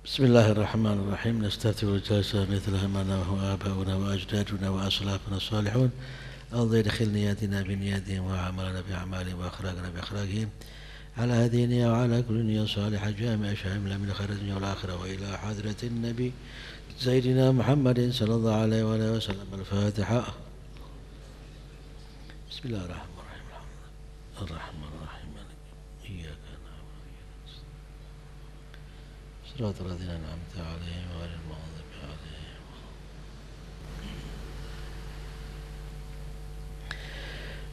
بسم الله الرحمن الرحيم. نستفتح الجلسة مثلها ما نواه آباؤنا وأجدادنا وأسلافنا الصالحون. الله يدخل نياتنا بنياتهم وأعمالنا بأعمالهم وأخلاقنا بأخلاقهم على هذه النية وعلى كل نية صالحة جامعة شاملة من خير الدنيا والآخرة وإلى حضرة النبي سيدنا محمد صلى الله عليه وآله وسلم. الفاتحة. بسم الله الرحمن الرحيم. الرحمن الرحيم إياك نعبد وإياك نستعين صراط الذين أنعمت عليهم غير المغضوب عليهم.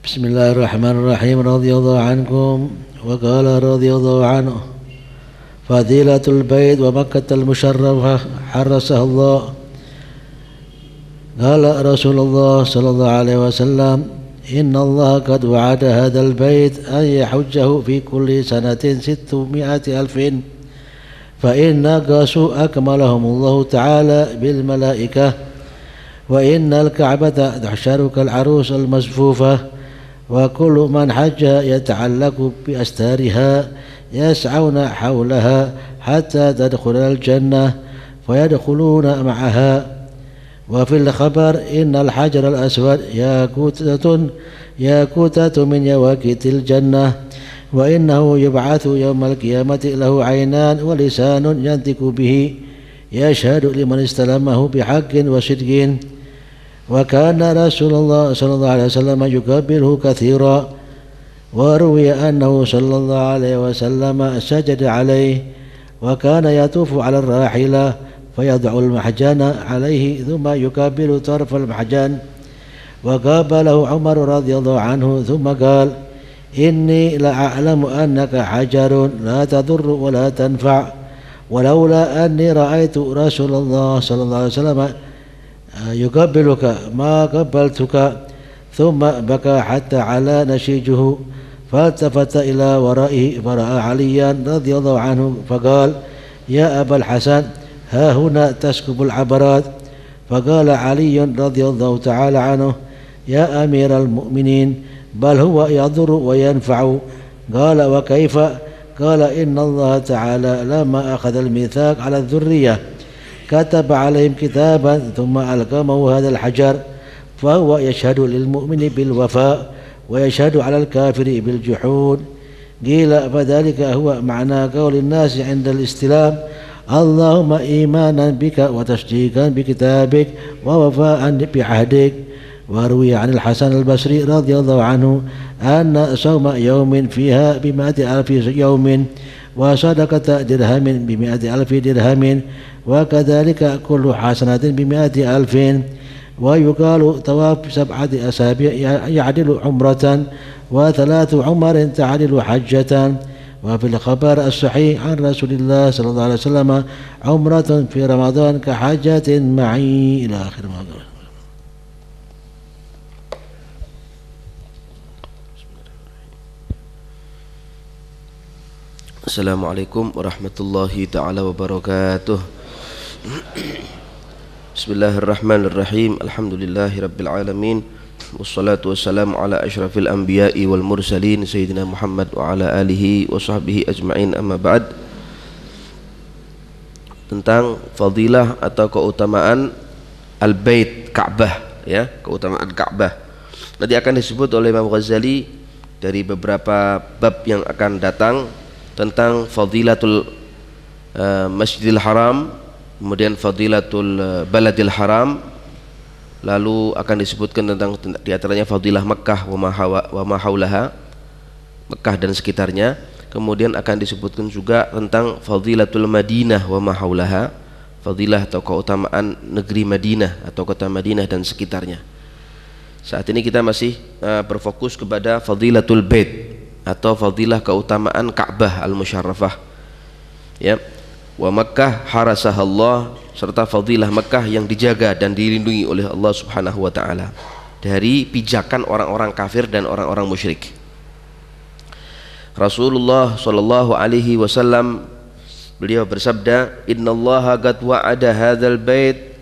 بسم الله الرحمن الرحيم. رضي الله عنكم وقال رضي الله عنه: فضيلة البيت ومكة المشرفة حرسها الله. قال رسول الله صلى الله عليه وسلم: إن الله قد وعد هذا البيت أن يحجه في كل سنة 600,000، فإن نقصوا أكملهم الله تعالى بالملائكة، وإن الكعبة تحشر كالعروس المزفوفة، وكل من حج يتعلق بأستارها يسعون حولها حتى تدخل الجنة فيدخلون معها. وفي الخبر: إن الحجر الأسود ياقوتة من يواقيت الجنة، وإنه يبعث يوم القيامة له عينان ولسان ينطق به يشهد لمن استلمه بحق وصدق. وكان رسول الله صلى الله عليه وسلم يقبله كثيرا، وروي أنه صلى الله عليه وسلم سجد عليه، وكان يطوف على الراحلة فيضع المحجن عليه ثم يقبل طرف المحجن. وقابله عمر رضي الله عنه ثم قال: إني لأعلم أنك حجر لا تضر ولا تنفع، ولولا أني رأيت رسول الله صلى الله عليه وسلم يقبلك ما قبلتك. ثم بكى حتى على نشيجه، فالتفت إلى ورائه فرأى عليا رضي الله عنه فقال: يا أبا الحسن، ها هنا تسكب العبرات. فقال علي رضي الله تعالى عنه: يا أمير المؤمنين، بل هو يضر وينفع. قال: وكيف؟ قال: إن الله تعالى لما أخذ الميثاق على الذرية كتب عليهم كتابا ثم ألقمه هذا الحجر، فهو يشهد للمؤمن بالوفاء ويشهد على الكافر بالجحود. قيل: فذلك هو معنى قول الناس عند الاستلام: اللهم إيمانا بك وتصديقا بكتابك ووفاء بعهدك. وروي عن الحسن البصري رضي الله عنه أن صوم يوم فيها ب100,000 يوم، وصدقة درهم ب100,000 درهم، وكذلك كل حسنة ب100,000. ويقال: طواف 7 أسابيع يعدل عمرة، و3 عمر تعدل حجة. وفي الخبر الصحيح عن رسول الله صلى الله عليه وسلم: عمرة في رمضان كحجة معي، إلى آخر ما قال. Assalamualaikum warahmatullahi ta'ala wabarakatuh. Bismillahirrahmanirrahim. Alhamdulillahi rabbil alamin. Wassalatu wassalamu ala asyrafil anbiya'i wal mursalin Sayyidina Muhammad wa ala alihi wa sahbihi ajma'in, amma ba'd. Tentang fadilah atau keutamaan Al-Bait, Ka'bah, ya, keutamaan Ka'bah. Nanti akan disebut oleh Imam Ghazali dari beberapa bab yang akan datang tentang fadilatul Masjidil Haram, kemudian fadilatul Baladil Haram, lalu akan disebutkan tentang diantaranya fadilah Mekkah wa ma haulaha, Mekkah dan sekitarnya. Kemudian akan disebutkan juga tentang fadilatul Madinah wa ma haulaha, fadilah atau keutamaan negeri Madinah atau kota Madinah dan sekitarnya. Saat ini kita masih berfokus kepada fadilatul Bait atau fadilah keutamaan Ka'bah al-Musyarrafah, ya. Wa Makkah harasahallah, serta fadilah Makkah yang dijaga dan dilindungi oleh Allah Subhanahu wa taala dari pijakan orang-orang kafir dan orang-orang musyrik. Rasulullah sallallahu alaihi wasallam beliau bersabda: "Innallaha qad wa'ada hadzal bait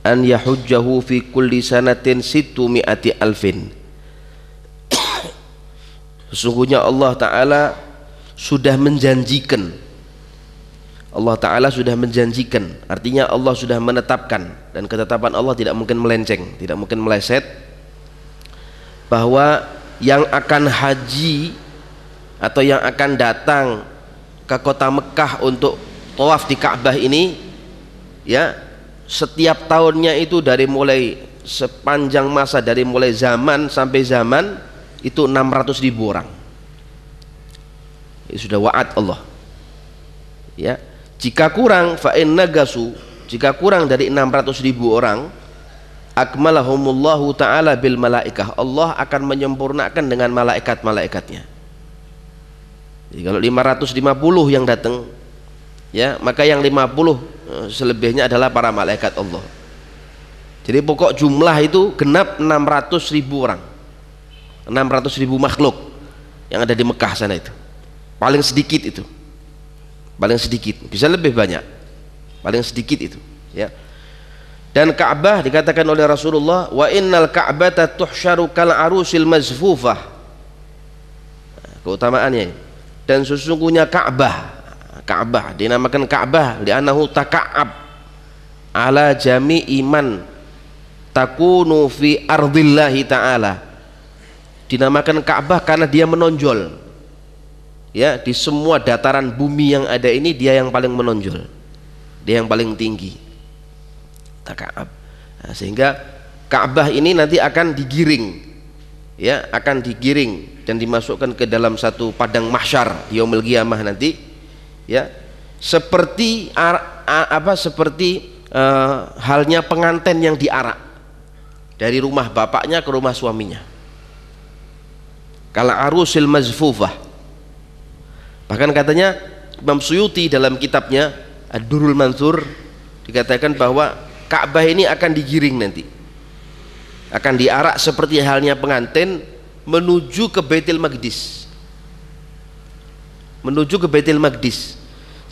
an yahujjahu fi kulli sanatin 600,000." Sesungguhnya Allah Ta'ala sudah menjanjikan Allah Ta'ala sudah menjanjikan, artinya Allah sudah menetapkan, dan ketetapan Allah tidak mungkin melenceng, tidak mungkin meleset, bahwa yang akan haji atau yang akan datang ke kota Mekah untuk tawaf di Ka'bah ini, ya, setiap tahunnya itu dari mulai sepanjang masa, dari mulai zaman sampai zaman itu 600.000 orang. Ini sudah wa'ad Allah, ya. Jika kurang fa'in nagasu, jika kurang dari 600.000 orang, akmalahumullahu ta'ala bil malaikah, Allah akan menyempurnakan dengan malaikat-malaikatnya. Jadi kalau 550 yang datang, ya, maka yang 50 selebihnya adalah para malaikat Allah. Jadi pokok jumlah itu genap 600.000 orang, 600.000 makhluk yang ada di Mekah sana itu. Paling sedikit itu, paling sedikit, bisa lebih banyak, paling sedikit itu, ya. Dan Ka'bah dikatakan oleh Rasulullah, wa innal ka'bata tuhsyaru kal arusil mazfufah, keutamaannya. Dan sesungguhnya Ka'bah, Ka'bah dinamakan Ka'bah li'annahu taka'ab ala jami'i man takunu fi ardillahi ta'ala. Dinamakan Ka'bah karena dia menonjol, ya, di semua dataran bumi yang ada ini dia yang paling menonjol, dia yang paling tinggi, taka'ab. Nah, sehingga Ka'bah ini nanti akan digiring, ya, akan digiring dan dimasukkan ke dalam satu padang mahsyar di yaumil qiyamah nanti, ya, seperti halnya pengantin yang diarak dari rumah bapaknya ke rumah suaminya, kala arusil mazfufah. Bahkan katanya Imam Suyuti dalam kitabnya Ad-Durrul Mansur dikatakan bahwa Ka'bah ini akan digiring nanti, akan diarak seperti halnya pengantin menuju ke Baitul Maqdis, menuju ke Baitul Maqdis.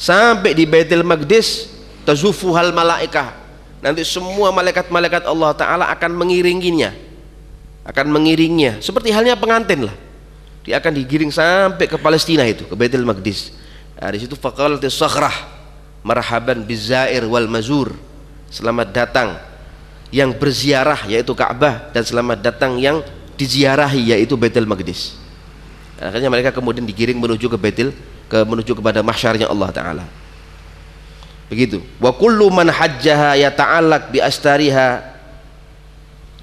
Sampai di Baitul Maqdis tazufuhal malaikah, nanti semua malaikat-malaikat Allah Ta'ala akan mengiringinya, seperti halnya pengantin lah. Dia akan digiring sampai ke Palestina itu, ke Baitul Maqdis. Nah, di situ faqalatis sakhrah marhaban bizair wal mazur, selamat datang yang berziarah yaitu Ka'bah, dan selamat datang yang diziarahi yaitu Baitul Maqdis. Akhirnya mereka kemudian digiring menuju ke menuju kepada mahsyarnya Allah Ta'ala. Begitu. Wa kullu man hajjaha yata'allaq bi astariha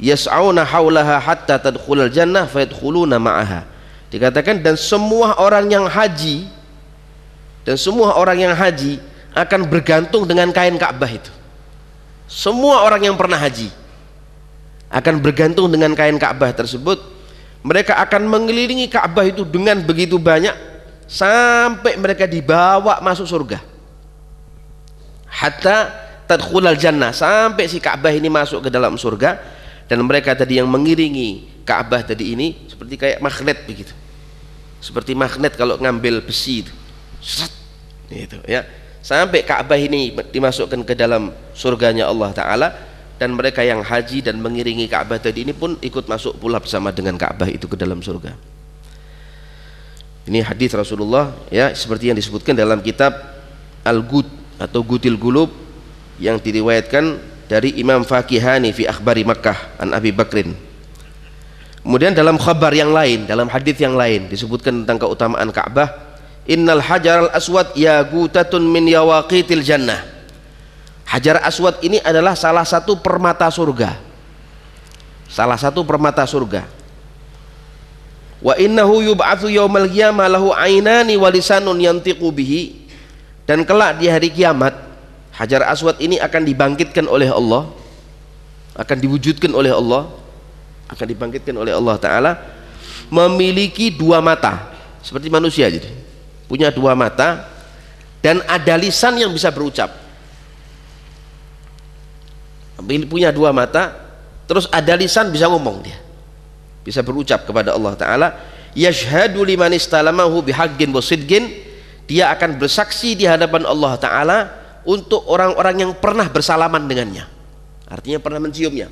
yas'auna haulaha hatta tadkhulal jannah fayadkhuluna ma'aha. Dikatakan dan semua orang yang haji, akan bergantung dengan kain Ka'bah itu. Semua orang yang pernah haji akan bergantung dengan kain Ka'bah tersebut. Mereka akan mengelilingi Ka'bah itu dengan begitu banyak sampai mereka dibawa masuk surga. Hatta tadkhulal jannah, sampai si Ka'bah ini masuk ke dalam surga. Dan mereka tadi yang mengiringi Ka'bah tadi ini seperti kayak magnet begitu, seperti magnet kalau ngambil besi itu, gitu, ya, sampai Ka'bah ini dimasukkan ke dalam surganya Allah Ta'ala. Dan mereka yang haji dan mengiringi Ka'bah tadi ini pun ikut masuk pula bersama dengan Ka'bah itu ke dalam surga. Ini hadis Rasulullah, ya, seperti yang disebutkan dalam kitab Al-Gud atau Gutil Gulub yang diriwayatkan dari Imam Fakihani fi akhbari Makkah an Abi Bakrin. Kemudian dalam khabar yang lain, dalam hadis yang lain disebutkan tentang keutamaan Ka'bah, innal hajaral aswad yaqutatun min yawaqitil jannah. Hajar aswad ini adalah salah satu permata surga, salah satu permata surga. Wa innahu yub'atsu yaumal qiyamah lahu ainani wa lisanun yantiqu bihi. Dan kelak di hari kiamat Hajar Aswad ini akan dibangkitkan oleh Allah, akan diwujudkan oleh Allah, akan dibangkitkan oleh Allah Ta'ala, memiliki dua mata seperti manusia, jadi punya dua mata dan ada lisan yang bisa berucap. Punya dua mata terus ada lisan, bisa ngomong, dia bisa berucap kepada Allah Ta'ala. Yashhadu liman istalamahu bihaqqin wa sidqin, dia akan bersaksi di hadapan Allah Ta'ala untuk orang-orang yang pernah bersalaman dengannya, artinya pernah menciumnya.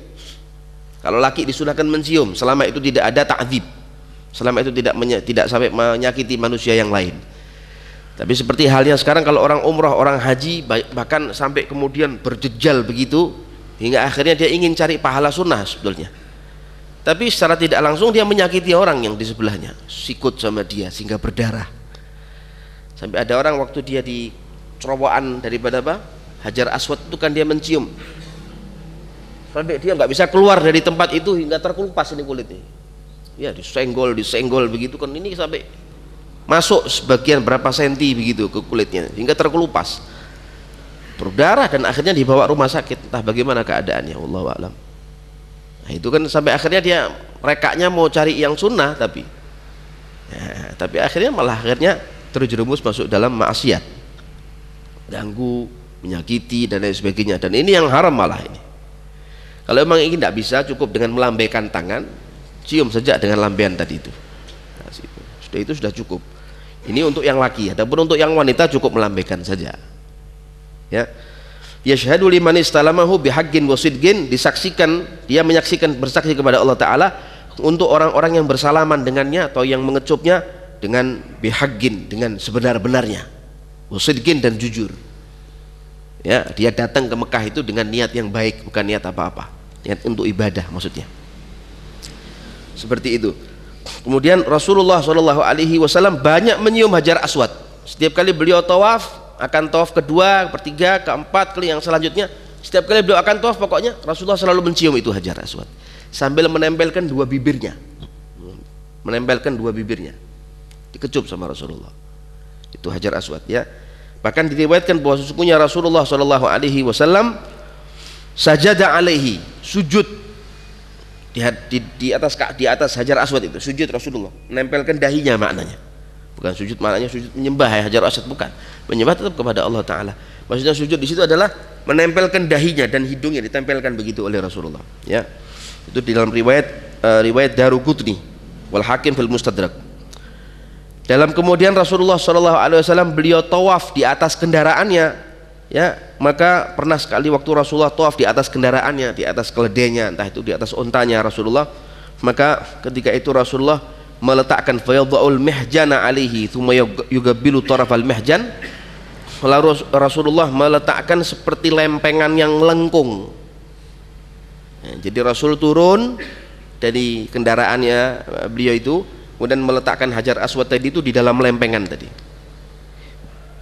Kalau laki disunahkan mencium selama itu tidak ada ta'dzib, selama itu tidak sampai menyakiti manusia yang lain. Tapi seperti halnya sekarang kalau orang umrah, orang haji, bahkan sampai kemudian berjejal begitu hingga akhirnya dia ingin cari pahala sunnah sebetulnya, tapi secara tidak langsung dia menyakiti orang yang di sebelahnya, sikut sama dia sehingga berdarah. Sampai ada orang waktu dia di cerobokan daripada Hajar Aswad itu kan dia mencium, sampai dia nggak bisa keluar dari tempat itu hingga terkelupas ini kulitnya. Ya disenggol begitu kan, ini sampai masuk sebagian berapa senti begitu ke kulitnya hingga terkelupas, berdarah, dan akhirnya dibawa rumah sakit. Entah bagaimana keadaannya, wallahu a'lam. Nah, itu kan sampai akhirnya dia rekaknya mau cari yang sunnah, tapi akhirnya terjerumus masuk dalam maksiat, ganggu, menyakiti dan lain sebagainya. Dan ini yang haram malah ini. Kalau memang ingin tidak bisa, cukup dengan melambaikan tangan, cium saja dengan lambaian tadi itu. Nah, itu sudah cukup. Ini untuk yang laki. Adapun untuk yang wanita cukup melambaikan saja. Ya. Yashhadu liman istalamahu bihaqqin wa sidqin, disaksikan, dia menyaksikan, bersaksi kepada Allah Taala untuk orang-orang yang bersalaman dengannya atau yang mengecupnya dengan bihaqqin, dengan sebenar-benarnya, wa sidqin, dan jujur. Ya, dia datang ke Mekah itu dengan niat yang baik, bukan niat apa-apa, niat untuk ibadah maksudnya. Seperti itu. Kemudian Rasulullah SAW banyak menyium Hajar Aswad. Setiap kali beliau tawaf, akan tawaf kedua, ketiga, keempat kali yang selanjutnya, setiap kali beliau akan tawaf, pokoknya Rasulullah selalu mencium itu Hajar Aswad sambil menempelkan dua bibirnya, dikecup sama Rasulullah itu Hajar Aswad, ya. Bahkan diriwayatkan bahwa sesungguhnya Rasulullah SAW sajada alaihi, sujud di atas Hajar Aswad itu, sujud Rasulullah, menempelkan dahinya, maknanya bukan sujud maknanya sujud menyembah Hajar Aswad, bukan, menyembah tetap kepada Allah Taala. Maksudnya sujud di situ adalah menempelkan dahinya dan hidungnya, ditempelkan begitu oleh Rasulullah, ya. Itu di dalam riwayat Daruqutni wal Hakim fil Mustadrak. Dalam kemudian Rasulullah SAW beliau tawaf di atas kendaraannya, ya. Maka pernah sekali waktu Rasulullah tawaf di atas kendaraannya, di atas keledainya, entah itu di atas untanya Rasulullah, maka ketika itu Rasulullah meletakkan fayadha'ul mihjana alaihi thumma yugabbilu tarafal mihjan, lalu Rasulullah meletakkan seperti lempengan yang melengkung. Jadi Rasul turun dari kendaraannya beliau itu, kemudian meletakkan Hajar Aswad tadi itu di dalam lempengan tadi,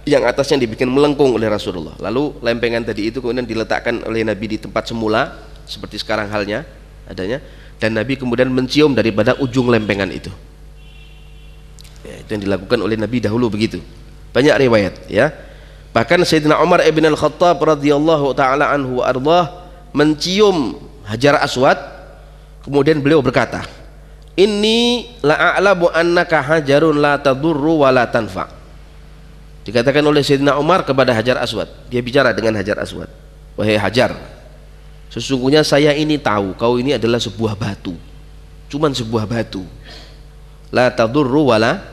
yang atasnya dibikin melengkung oleh Rasulullah. Lalu lempengan tadi itu kemudian diletakkan oleh Nabi di tempat semula seperti sekarang halnya adanya, dan Nabi kemudian mencium daripada ujung lempengan itu. Ya, itu yang dilakukan oleh Nabi dahulu begitu. Banyak riwayat, ya. Bahkan Sayyidina Umar ibn al-Khattab radhiyallahu taala anhu wa ardhah mencium Hajar Aswad, kemudian beliau berkata, "Inni la'alamu annaka hajarun la tadurru wa la tanfa." Dikatakan oleh Sayyidina Umar kepada Hajar Aswad, dia bicara dengan Hajar Aswad, "Wahai Hajar, sesungguhnya saya ini tahu kau ini adalah sebuah batu, cuman sebuah batu, la tadurru wa la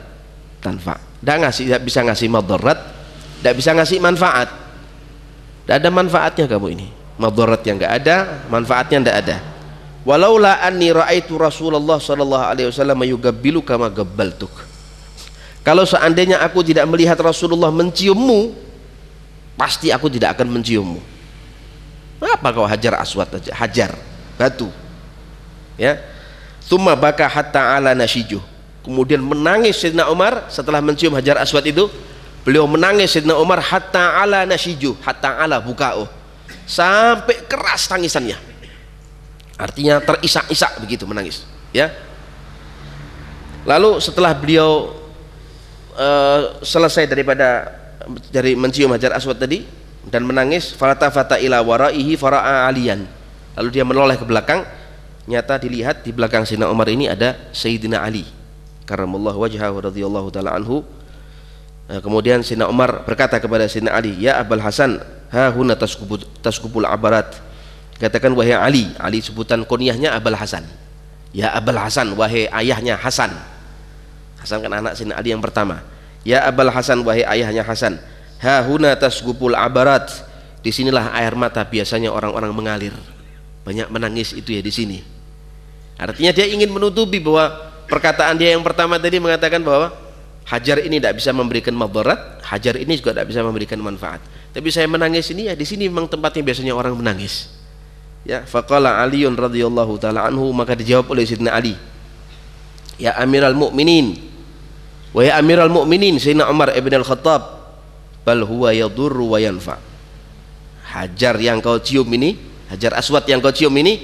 tanfa, tidak bisa ngasih madarat, tidak bisa ngasih manfaat, tidak ada manfaatnya kamu ini, madarat yang enggak ada, manfaatnya enggak ada. Walaula anni ra'aitu Rasulullah sallallahu alaihi wasallam yugabbilu kama gabbaltuk." Kalau seandainya aku tidak melihat Rasulullah menciummu, pasti aku tidak akan menciummu. Apa kau Hajar Aswad aja, hajar, batu, ya. Tsumma baka hatta ala nashijuh. Kemudian menangis Sayyidina Umar setelah mencium Hajar Aswad itu, beliau menangis Sayyidina Umar hatta ala nashijuh, hatta ala buka'u, sampai keras tangisannya. Artinya terisak-isak begitu menangis, ya. Lalu setelah beliau selesai dari mencium Hajar Aswad tadi dan menangis, falatafata ila waraihi fara'a aliyan, lalu dia menoleh ke belakang, nyata dilihat di belakang Sayyidina Umar ini ada Sayyidina Ali karramallahu wajhahu radhiyallahu taala anhu. Kemudian Sayyidina Umar berkata kepada Sayyidina Ali, "Ya Abul Hasan, ha huna taskubul abarat." Katakan wahai Ali, Ali sebutan kunyahnya Abul Hasan. Ya Abul Hasan, wahai ayahnya Hasan. Hasan kan anak Sayyidina Ali yang pertama. Ya Abul Hasan, wahai ayahnya Hasan, ha huna tasgubul abarat, disinilah air mata biasanya orang-orang mengalir, banyak menangis itu ya di sini. Artinya dia ingin menutupi bahwa perkataan dia yang pertama tadi mengatakan bahwa hajar ini tidak bisa memberikan madarat, hajar ini juga tidak bisa memberikan manfaat. Tapi saya menangis ini ya di sini memang tempatnya biasanya orang menangis. Ya, faqala Aliun radhiyallahu taala anhu, maka dijawab oleh Sayyidina Ali, ya Amiral Mukminin, wahai Amiral Mukminin Sayyidina Umar ibn al-Khattab, bal huwa yadurru wa yanfa. Hajar yang kau cium ini, hajar aswad yang kau cium ini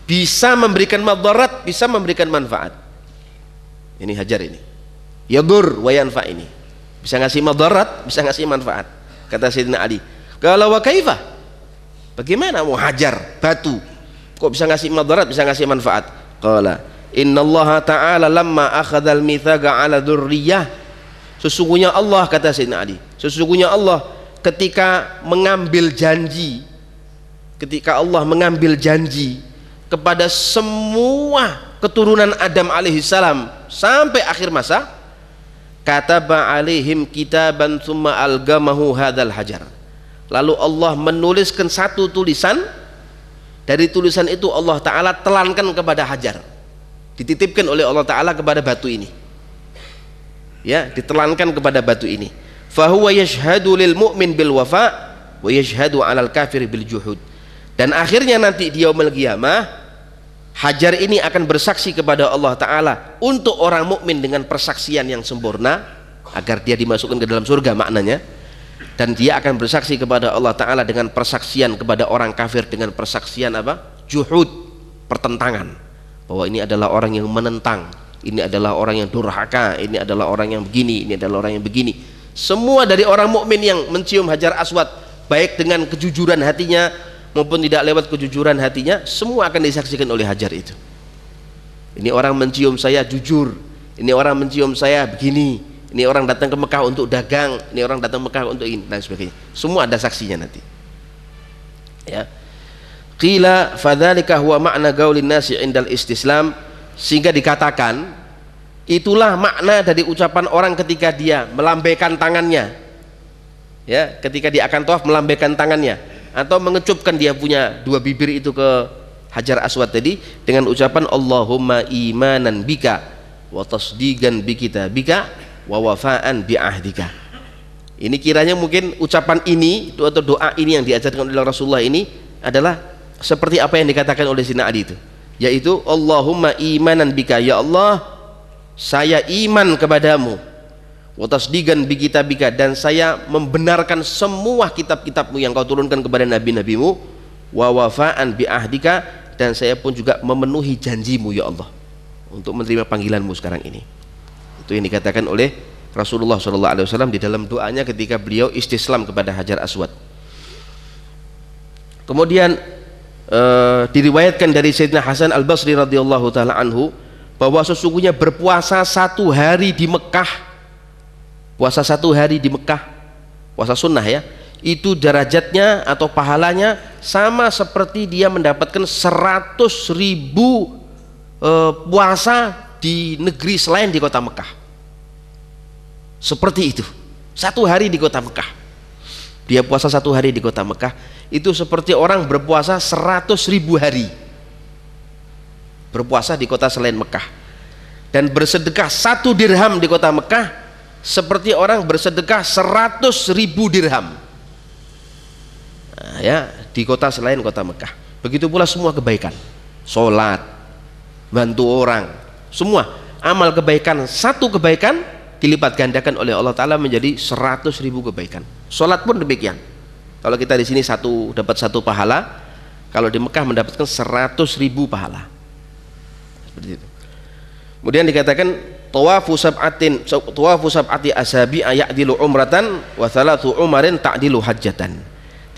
bisa memberikan madarat, bisa memberikan manfaat. Ini hajar ini, yadur wa yanfa, ini bisa ngasih madarat, bisa ngasih manfaat. Kata Sayyidina Ali, kalau wa kaifah, bagaimana mau hajar batu kok bisa ngasih madarat, bisa ngasih manfaat? Qala innallaha ta'ala lamma akhadhal mithaqa ala dzurriyyah, sesungguhnya Allah, kata Sayyidina Ali, sesungguhnya Allah ketika mengambil janji, ketika Allah mengambil janji kepada semua keturunan Adam alaihissalam sampai akhir masa, kataba alaihim kitaban thumma algamahu hadzal hajar, lalu Allah menuliskan satu tulisan, dari tulisan itu Allah Ta'ala telankan kepada hajar, dititipkan oleh Allah Ta'ala kepada batu ini, ya, ditelankan kepada batu ini. Fahuwa yashhadu lil mu'min bil wafa wa yashhadu 'alal kafir bil juhud, dan akhirnya nanti di yaumul qiyamah hajar ini akan bersaksi kepada Allah Ta'ala untuk orang mukmin dengan persaksian yang sempurna agar dia dimasukkan ke dalam surga maknanya, dan dia akan bersaksi kepada Allah Ta'ala dengan persaksian kepada orang kafir dengan persaksian apa? Juhud, pertentangan, bahwa ini adalah orang yang menentang, ini adalah orang yang durhaka, ini adalah orang yang begini, ini adalah orang yang begini. Semua dari orang mukmin yang mencium hajar aswad, baik dengan kejujuran hatinya maupun tidak lewat kejujuran hatinya, semua akan disaksikan oleh hajar itu. Ini orang mencium saya jujur, ini orang mencium saya begini, ini orang datang ke Mekah untuk dagang, ini orang datang ke Mekah untuk ini dan sebagainya. Semua ada saksinya nanti. Ya. Qila fadzalika huwa ma'na qaulin nasi 'indal istislam, sehingga dikatakan itulah makna dari ucapan orang ketika dia melambaikan tangannya. Ya, ketika dia akan tawaf melambaikan tangannya atau mengecupkan dia punya dua bibir itu ke hajar aswad tadi dengan ucapan Allahumma imanan bika wa tasdiqan bi kitabika wa wafaan bi ahdika. Ini kiranya mungkin ucapan ini atau doa ini yang diajarkan oleh Rasulullah ini adalah seperti apa yang dikatakan oleh Sayyidina Ali itu, yaitu Allahumma imanan bika, ya Allah saya iman kepadamu, wa tasdiqan bi kitabika, dan saya membenarkan semua kitab-kitabmu yang kau turunkan kepada nabi-nabimu, wa wafaan bi ahdika, dan saya pun juga memenuhi janjimu ya Allah untuk menerima panggilanmu sekarang ini. Itu yang dikatakan oleh Rasulullah SAW di dalam doanya ketika beliau istislam kepada hajar aswad. Kemudian diriwayatkan dari Sayyidina Hasan al-Basri radhiyallahu taala anhu bahwa sesungguhnya berpuasa satu hari di Mekah, puasa satu hari di Mekah, puasa sunnah ya, itu derajatnya atau pahalanya sama seperti dia mendapatkan 100.000 puasa di negeri selain di kota Mekah. Seperti itu, satu hari di kota Mekah, dia puasa satu hari di kota Mekah itu seperti orang berpuasa 100.000 hari berpuasa di kota selain Mekah. Dan bersedekah 1 dirham di kota Mekah seperti orang bersedekah 100.000 dirham, nah, ya, di kota selain kota Mekah. Begitu pula semua kebaikan, sholat, bantu orang, semua amal kebaikan, satu kebaikan dilipat gandakan oleh Allah Ta'ala menjadi 100.000 kebaikan. Sholat pun demikian, kalau kita di sini dapat satu pahala, kalau di Mekah mendapatkan 100.000 pahala. Seperti itu. Kemudian dikatakan tawafu sab'ati asabi ya'dilu umratan wa thalathu umarin ta'dilu hajjatan.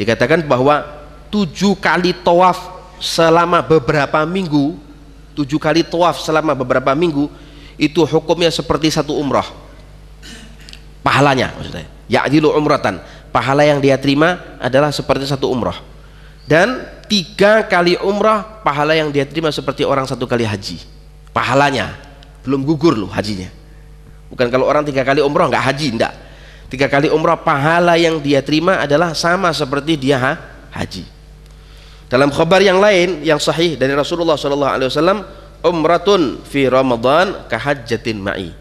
Dikatakan bahwa 7 kali tawaf selama beberapa minggu, 7 kali tawaf selama beberapa minggu itu hukumnya seperti satu umrah. Pahalanya maksudnya ya'dilu umratan, pahala yang dia terima adalah seperti satu umrah. Dan 3 kali umrah pahala yang dia terima seperti orang 1 kali haji. Pahalanya belum gugur loh hajinya. Bukan kalau orang 3 kali umrah nggak haji, enggak. 3 kali umrah pahala yang dia terima adalah sama seperti dia haji. Dalam khabar yang lain yang sahih dari Rasulullah SAW, umratun fi Ramadan kahajjatin ma'i.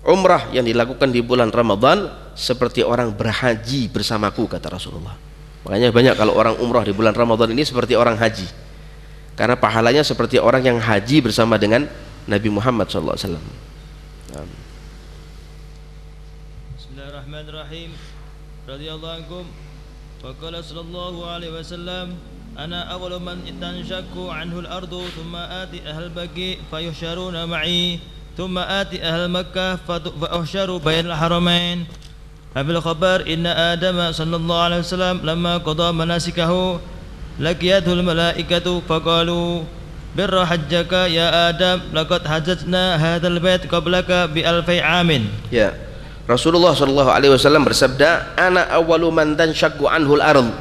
umrah yang dilakukan di bulan Ramadan seperti orang berhaji bersamaku, kata Rasulullah. Makanya banyak kalau orang umrah di bulan Ramadan ini seperti orang haji, karena pahalanya seperti orang yang haji bersama dengan Nabi Muhammad SAW. Bismillahirrahmanirrahim. Radhiyallahu ankum. Wa qala sallallahu alaihi wasallam, ana awwalu man tanshaqqu anhu al-ardu thumma ati ahl baqi fayuhsharuna ma'i thumma ati ahl makkah fa'uhsharu bainal haramain. Habil khabar inna adama sallallahu alaihi wasallam lamma qada manasikahu laqiyatul malaikatu faqalu birra hajjaka ya adam laqad hajjatna hadzal bait qablaka bi alfi amin. Ya, Rasulullah sallallahu alaihi wasallam bersabda, ana awwalu man tanshaqqu anhul ardh.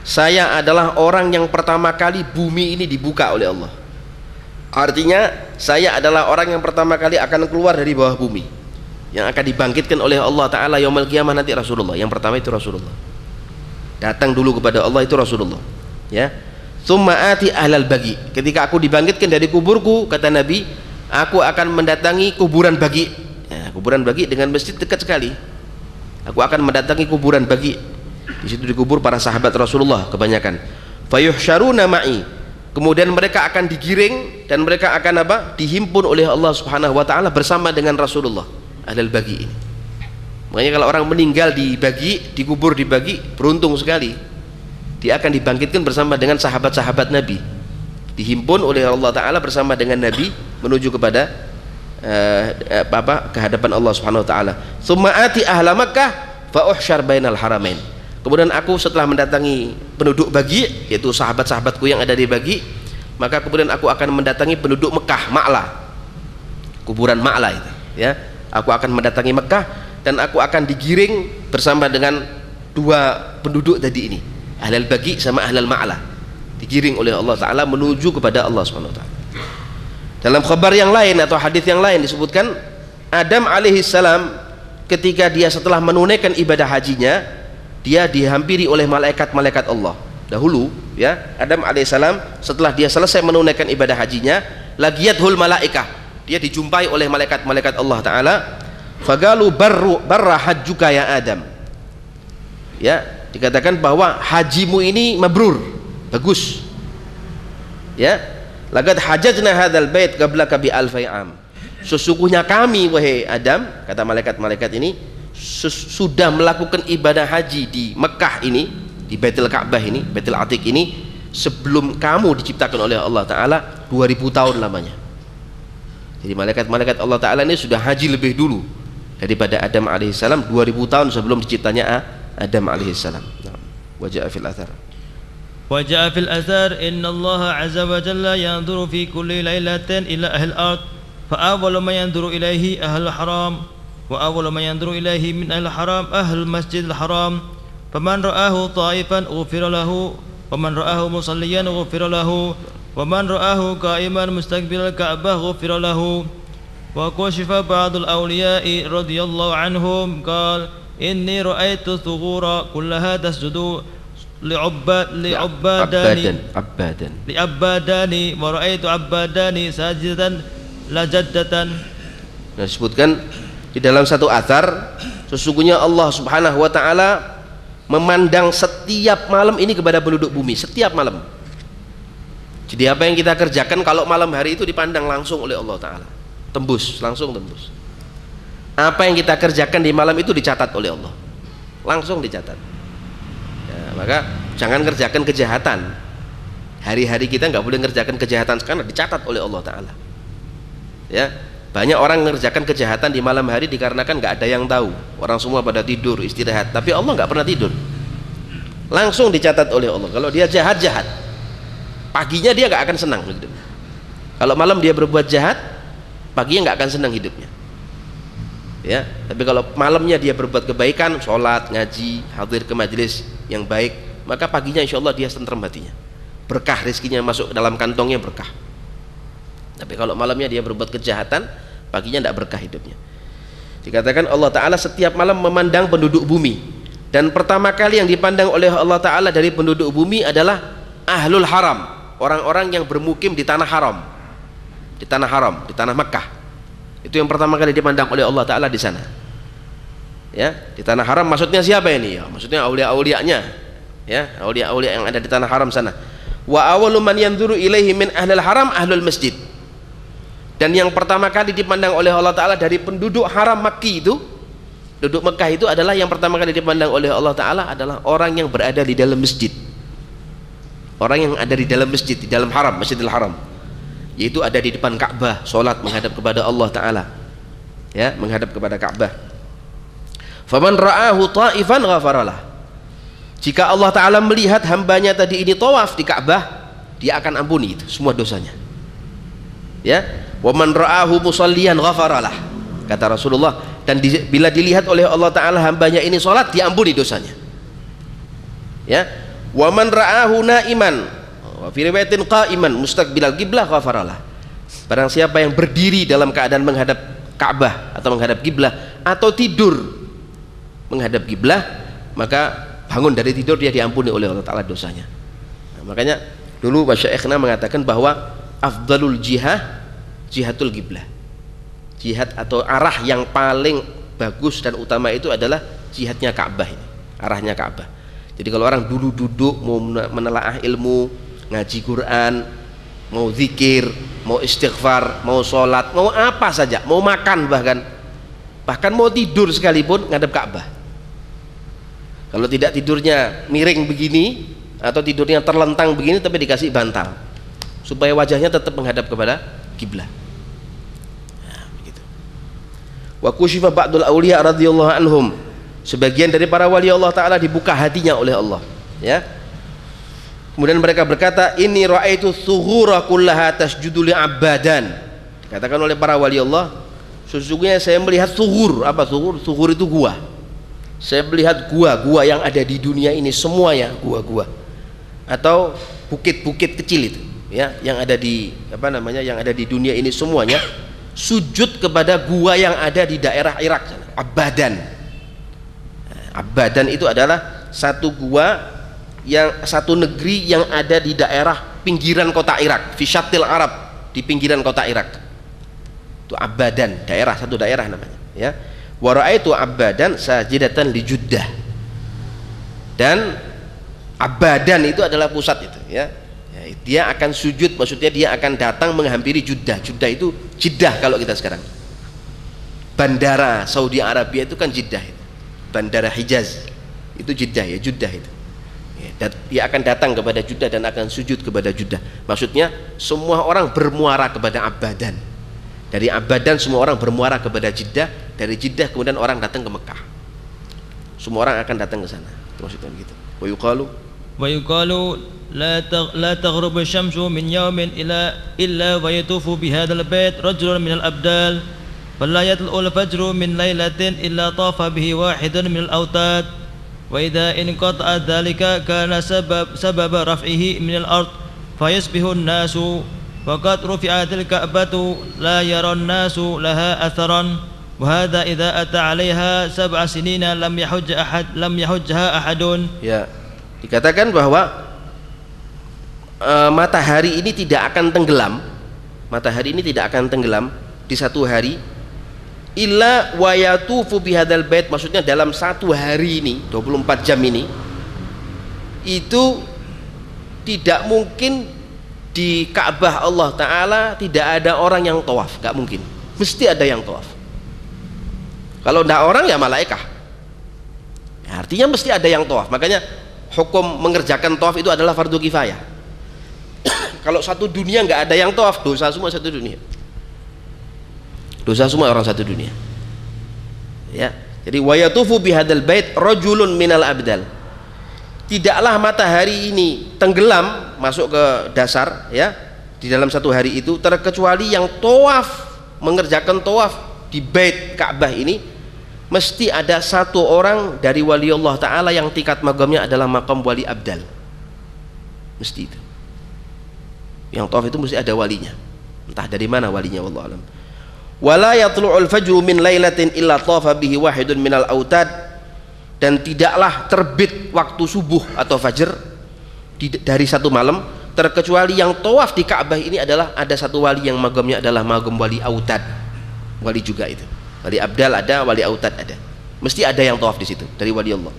Saya adalah orang yang pertama kali bumi ini dibuka oleh Allah. Artinya saya adalah orang yang pertama kali akan keluar dari bawah bumi, yang akan dibangkitkan oleh Allah Ta'ala yaumul qiyamah nanti Rasulullah. Yang pertama itu Rasulullah, datang dulu kepada Allah itu Rasulullah, ya. Tsumma ati ahlal bagi. Ketika aku dibangkitkan dari kuburku, kata Nabi, aku akan mendatangi kuburan bagi. Ya, kuburan bagi dengan masjid dekat sekali. Aku akan mendatangi kuburan bagi. Di situ dikubur para sahabat Rasulullah kebanyakan. Fayuhsyaruna ma'i. Kemudian mereka akan digiring dan mereka akan apa? Dihimpun oleh Allah Subhanahu wa taala bersama dengan Rasulullah. Ahlal bagi ini. Makanya kalau orang meninggal di bagi, dikubur di bagi, beruntung sekali. Dia akan dibangkitkan bersama dengan sahabat-sahabat Nabi, dihimpun oleh Allah Ta'ala bersama dengan Nabi menuju kepada kehadapan Allah Subhanahu Wa Ta'ala. Tsumma ati ahla Makkah fa uhsyar bainal haramain. Kemudian aku setelah mendatangi penduduk bagi, yaitu sahabat-sahabatku yang ada di bagi, maka kemudian aku akan mendatangi penduduk Mekah, Ma'la, kuburan Ma'la itu, ya. Aku akan mendatangi Mekah dan aku akan digiring bersama dengan dua penduduk tadi ini, ahlal bagi sama ahlal ma'la, digiring oleh Allah Ta'ala menuju kepada Allah Subhanahu Wa Ta'ala. Dalam khabar yang lain atau hadis yang lain disebutkan, Adam alaihissalam ketika dia setelah menunaikan ibadah hajinya, dia dihampiri oleh malaikat-malaikat Allah. Dahulu, ya, Adam alaihissalam setelah dia selesai menunaikan ibadah hajinya, lagiyathul malaikah, dia dijumpai oleh malaikat-malaikat Allah Ta'ala. Fagalu barra hajjuka ya Adam. Ya, dikatakan bahwa hajimu ini mabrur, bagus, ya. Laqad hajjajna hadzal bait qablaka bi alfi am. Sesungguhnya kami wahai Adam, kata malaikat-malaikat ini, sudah melakukan ibadah haji di Mekah ini, di Baitul Ka'bah ini, Baitul Atiq ini, sebelum kamu diciptakan oleh Allah Ta'ala 2000 tahun lamanya. Jadi malaikat-malaikat Allah Ta'ala ini sudah haji lebih dulu daripada Adam alaihissalam, 2000 tahun sebelum diciptanya Adam alaihissalam. Wajah fil athar. وجاء في الأثر إن الله عز وجل ينظر في كل ليلة إلى أهل الأرض فأول ما ينظر إليه أهل الحرام وأول ما ينظر إليه من أهل الحرام أهل المسجد الحرام فمن رآه طائفا غفر له ومن رآه مصليا غفر له ومن رآه قائما مستقبل الكعبة غفر له. وكشف بعض الأولياء رضي الله عنهم قال إني رأيت الثغور كلها تسجد li'abbadani wa ra'aitu abbadani sajidatan lajaddatan. Nah, disebutkan di dalam satu athar, sesungguhnya Allah Subhanahu wa taala memandang setiap malam ini kepada penduduk bumi, setiap malam. Jadi apa yang kita kerjakan kalau malam hari itu dipandang langsung oleh Allah Ta'ala, langsung tembus. Apa yang kita kerjakan di malam itu dicatat oleh Allah, langsung dicatat. Maka jangan kerjakan kejahatan. Hari-hari kita nggak boleh ngerjakan kejahatan karena dicatat oleh Allah Ta'ala. Ya, banyak orang mengerjakan kejahatan di malam hari dikarenakan nggak ada yang tahu. Orang semua pada tidur, istirahat. Tapi Allah nggak pernah tidur. Langsung dicatat oleh Allah. Kalau dia jahat, paginya dia nggak akan senang hidupnya. Kalau malam dia berbuat jahat, paginya nggak akan senang hidupnya. Ya, tapi kalau malamnya dia berbuat kebaikan, sholat, ngaji, hadir ke majelis yang baik, maka paginya insya Allah dia tenteram hatinya, berkah rezekinya masuk dalam kantongnya, berkah. Tapi kalau malamnya dia berbuat kejahatan, paginya tidak berkah hidupnya. Dikatakan Allah Ta'ala setiap malam memandang penduduk bumi, dan pertama kali yang dipandang oleh Allah Ta'ala dari penduduk bumi adalah ahlul haram, orang-orang yang bermukim di tanah haram, di tanah Mekah. Itu yang pertama kali dipandang oleh Allah Ta'ala di sana. Ya, di tanah haram maksudnya siapa ini? Ya, maksudnya aulia-aulianya. Ya, aulia-aulia yang ada di tanah haram sana. Wa awwalu man yanzuru ilaihi min ahlil haram ahlul masjid. Dan yang pertama kali dipandang oleh Allah Ta'ala dari penduduk haram Makki itu, penduduk Mekah itu adalah yang pertama kali dipandang oleh Allah Ta'ala adalah orang yang berada di dalam masjid. Orang yang ada di dalam masjid, di dalam haram, Masjidil Haram, yaitu ada di depan Ka'bah, sholat menghadap kepada Allah Ta'ala, ya, menghadap kepada Ka'bah. Faman ra'ahu ta'ifan ghafaralah. Jika Allah Ta'ala melihat hambanya tadi ini tawaf di Ka'bah, dia akan ampuni itu semua dosanya, ya. Waman ra'ahu musalliyan ghafaralah, kata Rasulullah. Dan bila dilihat oleh Allah Ta'ala hambanya ini sholat, diampuni dosanya, ya. Waman ra'ahu na'iman wa fi riwayatin qa'iman mustaqbilal qiblah ghafaralah. Barang siapa yang berdiri dalam keadaan menghadap Ka'bah atau menghadap kiblah, atau tidur menghadap kiblah, maka bangun dari tidur dia diampuni oleh Allah Ta'ala dosanya. Nah, makanya dulu masyayikhna mengatakan bahwa afdalul jihadul kiblah, jihad atau arah yang paling bagus dan utama itu adalah jihadnya Ka'bah ini, arahnya Ka'bah. Jadi kalau orang dulu duduk mau menelaah ilmu, ngaji Quran, mau zikir, mau istighfar, mau sholat, mau apa saja, mau makan, bahkan mau tidur sekalipun ngadep Ka'bah. Kalau tidak tidurnya miring begini atau tidurnya terlentang begini, tapi dikasih bantal supaya wajahnya tetap menghadap kepada kiblat. Nah, begitu. Wa kushifa ba'dul auliya radhiyallahu anhum. Sebagian dari para wali Allah Ta'ala dibuka hatinya oleh Allah, ya. Kemudian mereka berkata, ini ra'aitu thughura kullaha tasjudu li abadan. Dikatakan oleh para wali Allah, sesungguhnya saya melihat thughur. Apa thughur? Thughur itu gua. Saya melihat gua yang ada di dunia ini semuanya gua atau bukit-bukit kecil itu, ya, yang ada di yang ada di dunia ini semuanya sujud kepada gua yang ada di daerah Irak sana, Abadan. Abadan itu adalah satu gua satu negeri yang ada di daerah pinggiran kota Irak, fi syatil Arab, di pinggiran kota Irak. Itu Abadan, satu daerah namanya, ya. Wa ra'aitu Abadan sajidatan li Juddah. Dan Abadan itu adalah pusat itu, ya. Dia akan sujud, maksudnya dia akan datang menghampiri Juddah. Juddah itu Jeddah kalau kita sekarang. Bandara Saudi Arabia itu kan Jeddah itu. Bandara Hijaz itu Jeddah, ya, Jeddah itu, ya. Dan dia akan datang kepada Jeddah dan akan sujud kepada Jeddah. Maksudnya semua orang bermuara kepada Abadan. Dari Abadan semua orang bermuara kepada Jeddah. Dari Jeddah kemudian orang datang ke Mekah. Semua orang akan datang ke sana. Itu maksudnya begitu. Wa yuqalu la taghrubu asy-syamsu min yawmin illa wa yatufu bi hadzal bait rajulun minal abdal. فلا يطلع الفجر من ليلة إلا طاف به واحد من الأوتاد وإذا انقطع ذلك كان سبب رفعه من الأرض فيصبح الناس وقد رفعت الكعبة لا يرى الناس لها أثرا وهذا إذا أتى عليها 7 سنين لم يحجها أحد. Ya, dikatakan bahwa matahari ini tidak akan tenggelam. Matahari ini tidak akan tenggelam di satu hari. Illa wa yatufu bihadzal bait, maksudnya dalam satu hari ini 24 jam ini itu tidak mungkin di Ka'bah Allah Ta'ala tidak ada orang yang tawaf, gak mungkin, mesti ada yang tawaf. Kalau tidak orang ya malaikah, ya, artinya mesti ada yang tawaf. Makanya hukum mengerjakan tawaf itu adalah fardu kifayah. Kalau satu dunia nggak ada yang tawaf, dosa semua satu dunia, dosa semua orang satu dunia, ya. Jadi wa yatufu bihadzal bait rajulun minal abdal. Tidaklah matahari ini tenggelam masuk ke dasar, ya, di dalam satu hari itu, terkecuali yang tawaf, mengerjakan tawaf di bait Ka'bah ini mesti ada satu orang dari wali Allah Ta'ala yang tingkat makamnya adalah makam wali abdal, mesti itu. Yang tawaf itu mesti ada walinya, entah dari mana walinya, wallahu alam. Wala yatlu'ul fajru min lailatin illa tafa bihi wahidun minal autad, dan tidaklah terbit waktu subuh atau fajar dari satu malam terkecuali yang tawaf di Ka'bah ini adalah ada satu wali yang magamnya adalah magam wali autad. wali juga itu. Wali abdal ada, wali autad ada. Mesti ada yang tawaf di situ dari wali Allah.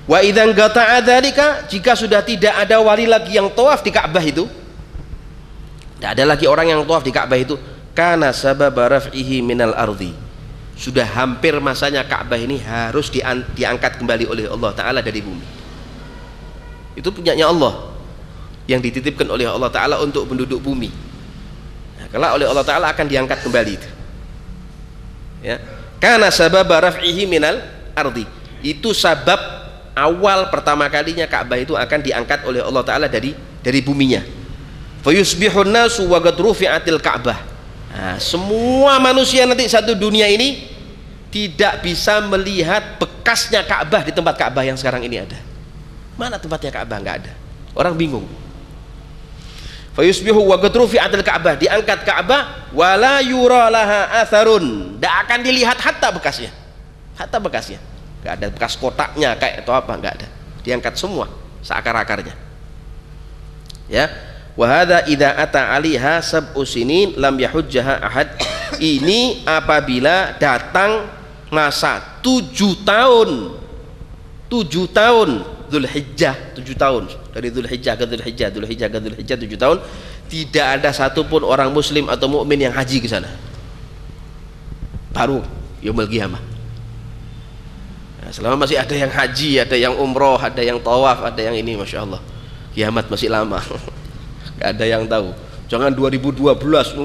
Wa idzan qata'a dzalika, jika sudah tidak ada wali lagi yang tawaf di Ka'bah itu, tidak ada lagi orang yang tawaf di Ka'bah itu, kana sabab raf'ihi minal ardi, sudah hampir masanya Ka'bah ini harus diangkat kembali oleh Allah Ta'ala dari bumi. Itu punyanya Allah, yang dititipkan oleh Allah Ta'ala untuk penduduk bumi. Nah, kalau oleh Allah Ta'ala akan diangkat kembali itu, ya. Kana sabab raf'ihi minal ardi, itu sabab awal pertama kalinya Ka'bah itu akan diangkat oleh Allah Ta'ala dari buminya. Fayusbihun nasu wa qad rufi'atil Ka'bah. Nah, semua manusia nanti satu dunia ini tidak bisa melihat bekasnya Ka'bah di tempat Ka'bah yang sekarang ini ada. Mana tempatnya Ka'bah? Nggak ada. Orang bingung. Fayusbihu wa qad rufi'atil Ka'bah, diangkat Ka'bah, wala yura laha atharun, tidak akan dilihat hatta bekasnya. Hatta bekasnya. Nggak ada bekas kotaknya kayak atau apa, nggak ada, diangkat semua seakar-akarnya, ya. Wa hadza idza ata 'alaiha sab'u sinin lam yahujjaha ahad, ini apabila datang masa 7 tahun Dzulhijjah, 7 tahun dari Dzulhijjah ke Dzulhijjah, Dzulhijjah ke Dzulhijjah, 7 tahun, tidak ada satupun orang muslim atau mukmin yang haji ke sana, baru yaumul qiyamah. Selama masih ada yang haji, ada yang umroh, ada yang tawaf, ada yang ini, masya Allah, kiamat masih lama. Gak ada yang tahu. Jangan 2012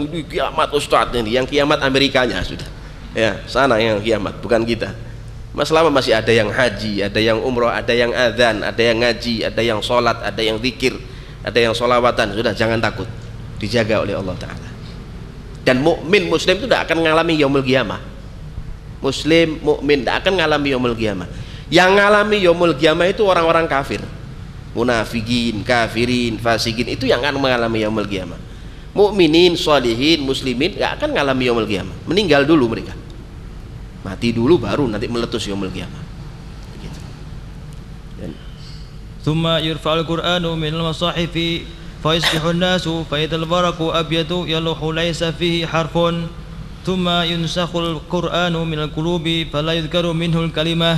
ini kiamat Ustadz, ini yang kiamat Amerikanya sudah, ya, sana yang kiamat, bukan kita. Mas selama masih ada yang haji, ada yang umroh, ada yang adzan, ada yang ngaji, ada yang sholat, ada yang zikir, ada yang sholawatan, sudah, jangan takut, dijaga oleh Allah Ta'ala. Dan mukmin muslim itu tidak akan mengalami yaumul qiyamah. Muslim mukmin tidak akan ngalami yaumul qiyamah. Yang ngalami yaumul qiyamah itu orang-orang kafir, munafikin, kafirin, fasikin, itu yang akan mengalami yaumul qiyamah. Mukminin, sholihin, muslimin nggak akan ngalami yaumul qiyamah. Meninggal dulu mereka, mati dulu baru nanti meletus yaumul qiyamah. Gitu. Thumma yurfa'ul Qur'anu minal masahifi fa yusbihun nasu fa idhal waraqu abyadu yaluhu laysa fihi harfun. ثم ينسخ القرآن من القلوب فلا يذكر منه الكلمة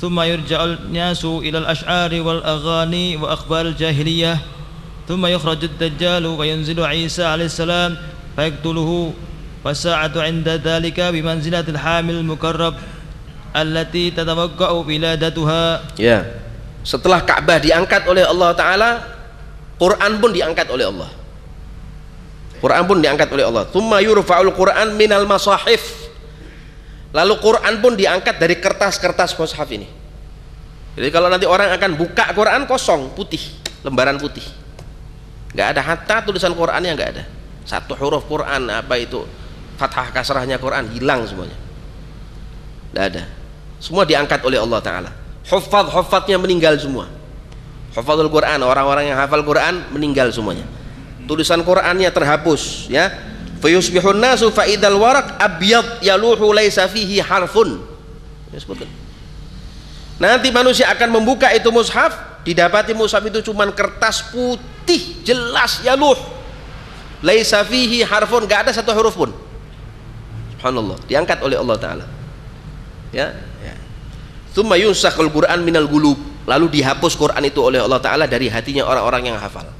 ثم يرجع الناس إلى الأشعار والأغاني وأخبار الجاهلية ثم يخرج الدجال وينزل عيسى عليه السلام فيقتله والساعة عند ذلك بمنزلة الحامل المكرب التي تتوقع ولادتها. Ya, setelah Ka'bah diangkat oleh Allah Ta'ala, Quran pun diangkat oleh Allah. Quran pun diangkat oleh Allah. Tsumma yurfa'ul Quran minal masahif. Lalu Quran pun diangkat dari kertas-kertas mushaf ini. Jadi kalau nanti orang akan buka Quran, kosong, putih, lembaran putih, nggak ada hatta tulisan Qurannya, nggak ada. Satu huruf Quran, apa itu fathah kasrahnya Quran, hilang semuanya. Nggak ada. Semua diangkat oleh Allah Ta'ala. Huffaz-huffaznya meninggal semua. Huffazul Quran, orang-orang yang hafal Quran meninggal semuanya. Tulisan Qurannya terhapus, ya. Fayusbihun nasu fa idal waraq abyad yaluhu laisa fihi harfun. Nanti manusia akan membuka itu mushaf, didapati mushaf itu cuman kertas putih jelas, yaluh laisa fihi harfun, enggak ada satu huruf pun. Subhanallah, diangkat oleh Allah Ta'ala, ya. Tsumma yunsakhul Quran minal qulub, lalu dihapus Quran itu oleh Allah Ta'ala dari hatinya orang-orang yang hafal.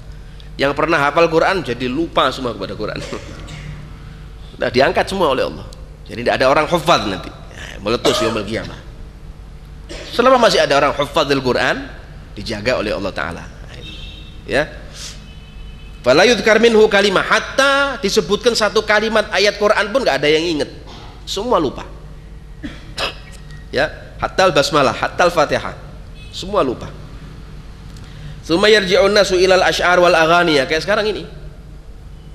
Yang pernah hafal Quran jadi lupa semua kepada Quran. Sudah diangkat semua oleh Allah. Jadi tidak ada orang hafal nanti, ya, meletus yaumul qiyamah. Selama masih ada orang hafadzul Quran, dijaga oleh Allah Ta'ala, ya. Fala yudhkar minhu kalimah, hatta disebutkan satu kalimat ayat Quran pun nggak ada yang ingat, semua lupa, ya. Hatta al-basmalah, hatta al-fatihah, semua lupa. Tsumma yarji'un nasu ilal asy'ar wal aghani, kayak sekarang ini.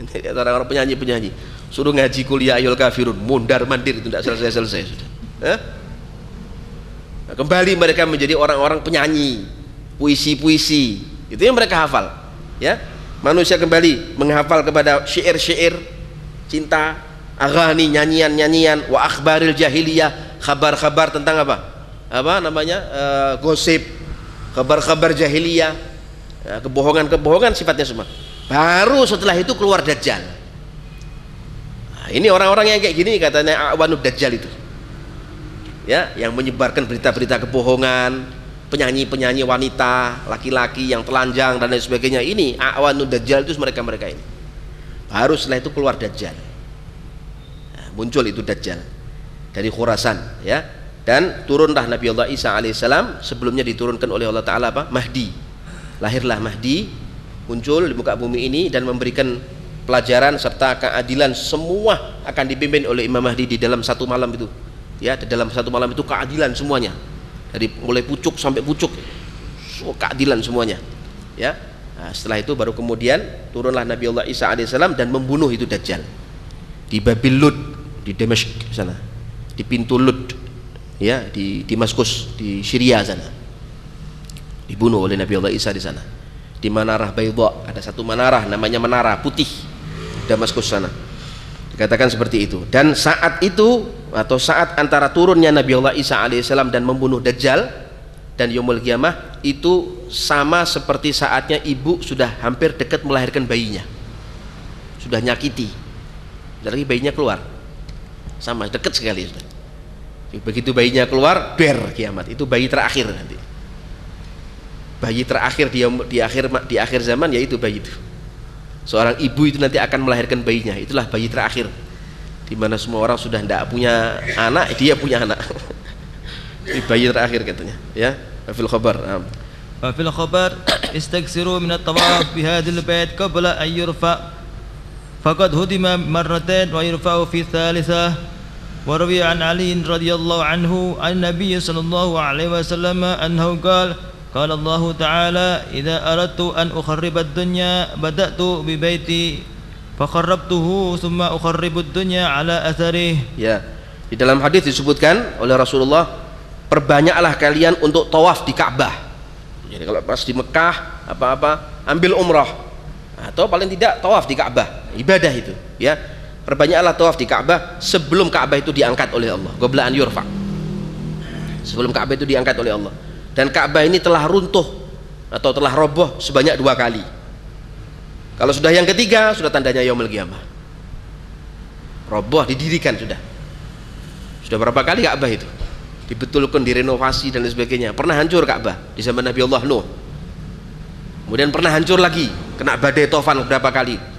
Ini orang-orang penyanyi-penyanyi suruh ngaji kuliah ayul kafirun, mondar-mandir itu tidak selesai-selesai sudah. Nah, kembali mereka menjadi orang-orang penyanyi, puisi-puisi, itu yang mereka hafal, ya. Manusia kembali menghafal kepada syair-syair cinta, aghani, nyanyian-nyanyian, wa akhbaril jahiliyah, kabar-kabar tentang apa namanya, gosip, kabar-kabar jahiliyah, kebohongan-kebohongan sifatnya semua. Baru setelah itu keluar Dajjal. Nah, ini orang-orang yang kayak gini katanya A'wanud Dajjal itu. Ya, yang menyebarkan berita-berita kebohongan, penyanyi-penyanyi wanita, laki-laki yang telanjang dan lain sebagainya. Ini A'wanud Dajjal itu mereka-mereka ini. Baru setelah itu keluar Dajjal. Nah, muncul itu Dajjal dari Khurasan, ya. Dan turunlah Nabi Allah Isa alaihissalam. Sebelumnya diturunkan oleh Allah Ta'ala apa? Mahdi. Lahirlah Mahdi, muncul di muka bumi ini dan memberikan pelajaran serta keadilan. Semua akan dipimpin oleh Imam Mahdi di dalam satu malam itu, ya. Di dalam satu malam itu keadilan semuanya, dari mulai pucuk sampai pucuk, keadilan semuanya, ya. Nah, setelah itu baru kemudian turunlah Nabi Allah Isa alaihissalam dan membunuh itu Dajjal di Babil Lud, di Damesk sana, di pintu Lud, ya, di Damaskus di Syria sana, dibunuh oleh Nabi Allah Isa di sana. Di Manarah Baydha, ada satu menara namanya menara putih Damaskus sana, dikatakan seperti itu. Dan saat itu atau saat antara turunnya Nabi Allah Isa alaihissalam dan membunuh Dajjal dan yaumul qiyamah itu sama seperti saatnya ibu sudah hampir dekat melahirkan bayinya, sudah nyakiti, lagi bayinya keluar, sama dekat sekali sudah. Begitu bayinya keluar, ber kiamat. Itu bayi terakhir nanti, bayi terakhir di akhir zaman, yaitu bayi itu. Seorang ibu itu nanti akan melahirkan bayinya, itulah bayi terakhir, di mana semua orang sudah tidak punya anak, dia punya anak. Ini bayi terakhir katanya, ya. Fil khabar. Fil khabar istaksiru min at-tawaf bi hadhil bait qabla an yurfa. Faqad hudima marratan wa yurfa'u fi thalithah. Wa rawiya an Ali radhiyallahu anhu an Nabiy sallallahu alaihi wasallam annahu qala qala Allah Ta'ala idza aradtu an ukharriba ad-dunya bada'tu bi baiti fakharrabtuhu thumma ukharribu ad-dunya ala atharihi. Ya, di dalam hadis disebutkan oleh Rasulullah, perbanyaklah kalian untuk tawaf di Ka'bah. Jadi kalau pas di Mekah apa-apa ambil umrah atau paling tidak tawaf di Ka'bah, ibadah itu, ya. Perbanyaklah tawaf di Ka'bah sebelum Ka'bah itu diangkat oleh Allah, qabla an yurfa, sebelum Ka'bah itu diangkat oleh Allah. Dan Ka'bah ini telah runtuh atau telah roboh sebanyak 2 kali. Kalau sudah yang ketiga, sudah tandanya yaumul qiyamah, roboh, didirikan sudah berapa kali Ka'bah itu dibetulkan, direnovasi dan lain sebagainya. Pernah hancur Ka'bah di zaman Nabi Allah Nuh, kemudian pernah hancur lagi, kena badai Tofan berapa kali.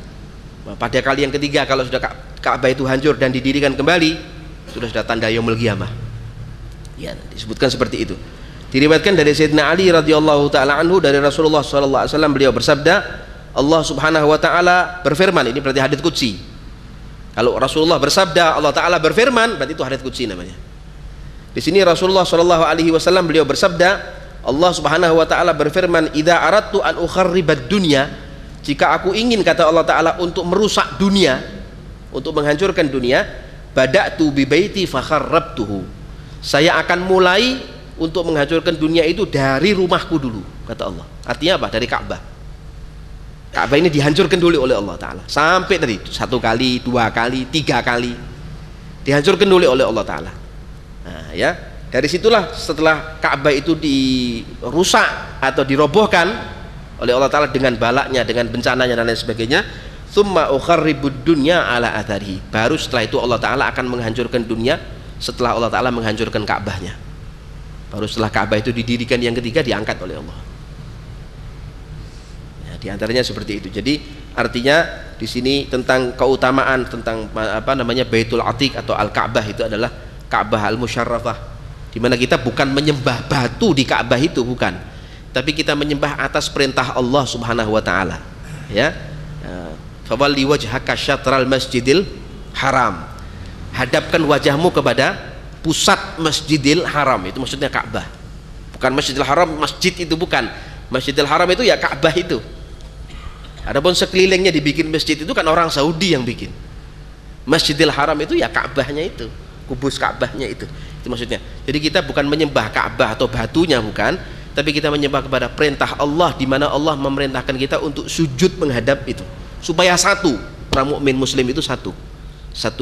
Pada kali yang ketiga, kalau sudah Ka'bah itu hancur dan didirikan kembali, sudah tanda yaumul qiyamah, ya, disebutkan seperti itu. Diriwayatkan dari Sayyidina Ali radhiyallahu taala anhu dari Rasulullah sallallahu alaihi wasallam, beliau bersabda, Allah Subhanahu wa taala berfirman. Ini berarti hadits qudsi. Kalau Rasulullah bersabda, Allah taala berfirman, berarti itu hadits qudsi namanya. Di sini Rasulullah sallallahu alaihi wasallam beliau bersabda, Allah Subhanahu wa taala berfirman, idza aradtu an ukharribad dunya, jika aku ingin, kata Allah taala, untuk merusak dunia, untuk menghancurkan dunia, bada'tu bi baiti fakharrabtuhu, saya akan mulai untuk menghancurkan dunia itu dari rumahku dulu, kata Allah. Artinya apa? Dari Ka'bah. Ka'bah ini dihancurkan dulu oleh Allah Ta'ala, sampai tadi 1 kali, 2 kali, 3 kali dihancurkan dulu oleh Allah Ta'ala. Nah, ya, dari situlah setelah Ka'bah itu dirusak atau dirobohkan oleh Allah Ta'ala dengan balaknya, dengan bencananya dan lain sebagainya, tsumma ukharribud dunya ala atharihi, baru setelah itu Allah Ta'ala akan menghancurkan dunia setelah Allah Ta'ala menghancurkan Ka'bahnya. Baru setelah Ka'bah itu didirikan yang ketiga, diangkat oleh Allah. Ya, di antaranya seperti itu. Jadi artinya di sini tentang keutamaan tentang apa namanya Baitul Atiq atau Al-Ka'bah, itu adalah Ka'bah Al-Musyarrafah, di mana kita bukan menyembah batu di Ka'bah itu, bukan, tapi kita menyembah atas perintah Allah Subhanahu wa taala, ya. Fawalli wajhaka syatral masjidil haram, hadapkan wajahmu kepada pusat Masjidil Haram, itu maksudnya Ka'bah, bukan Masjidil Haram masjid itu, bukan. Masjidil Haram itu ya Ka'bah itu. Adapun sekelilingnya dibikin masjid itu kan orang Saudi yang bikin. Masjidil Haram itu ya Ka'bahnya itu, kubus Ka'bahnya itu maksudnya. Jadi kita bukan menyembah Ka'bah atau batunya, bukan, tapi kita menyembah kepada perintah Allah, di mana Allah memerintahkan kita untuk sujud menghadap itu, supaya satu, orang mukmin muslim itu satu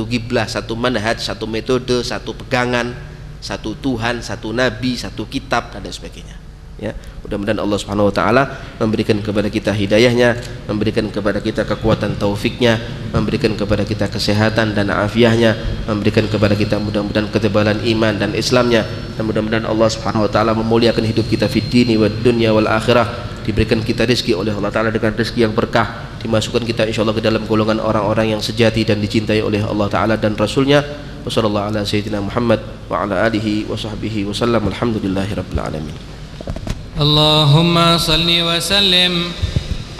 kiblah, satu manhaj, satu metode, satu pegangan, satu Tuhan, satu nabi, satu kitab dan sebagainya. ya. Mudah-mudahan Allah Subhanahu wa taala memberikan kepada kita hidayahnya, memberikan kepada kita kekuatan taufiknya, memberikan kepada kita kesehatan dan afiahnya, memberikan kepada kita mudah-mudahan ketebalan iman dan Islamnya, dan mudah-mudahan Allah Subhanahu wa taala memuliakan hidup kita fid dini wad dunya wal akhirah, diberikan kita rezeki oleh Allah taala dengan rezeki yang berkah, dimasukkan kita insyaallah ke dalam golongan orang-orang yang sejati dan dicintai oleh Allah taala dan rasulnya. Wassallallahu ala sayyidina Muhammad wa ala alihi wa sahbihi wasallam. Alhamdulillahirabbil alamin. اللهم صل وسلم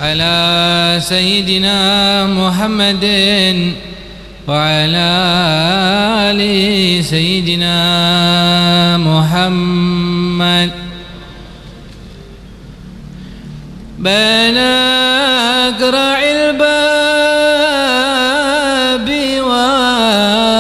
على سيدنا محمد وعلى آل سيدنا محمد بين أقرع الباب والمولى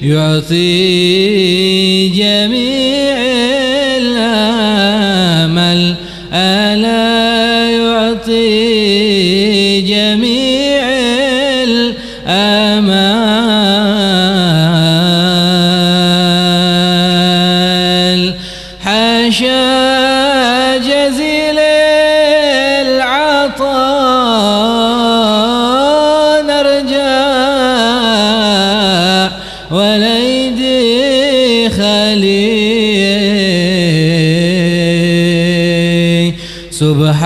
يعطي جميع الأمل ألا يعطي جميع الأمل حاشا جزيل العطاء نرجع وليدي خليل سبحان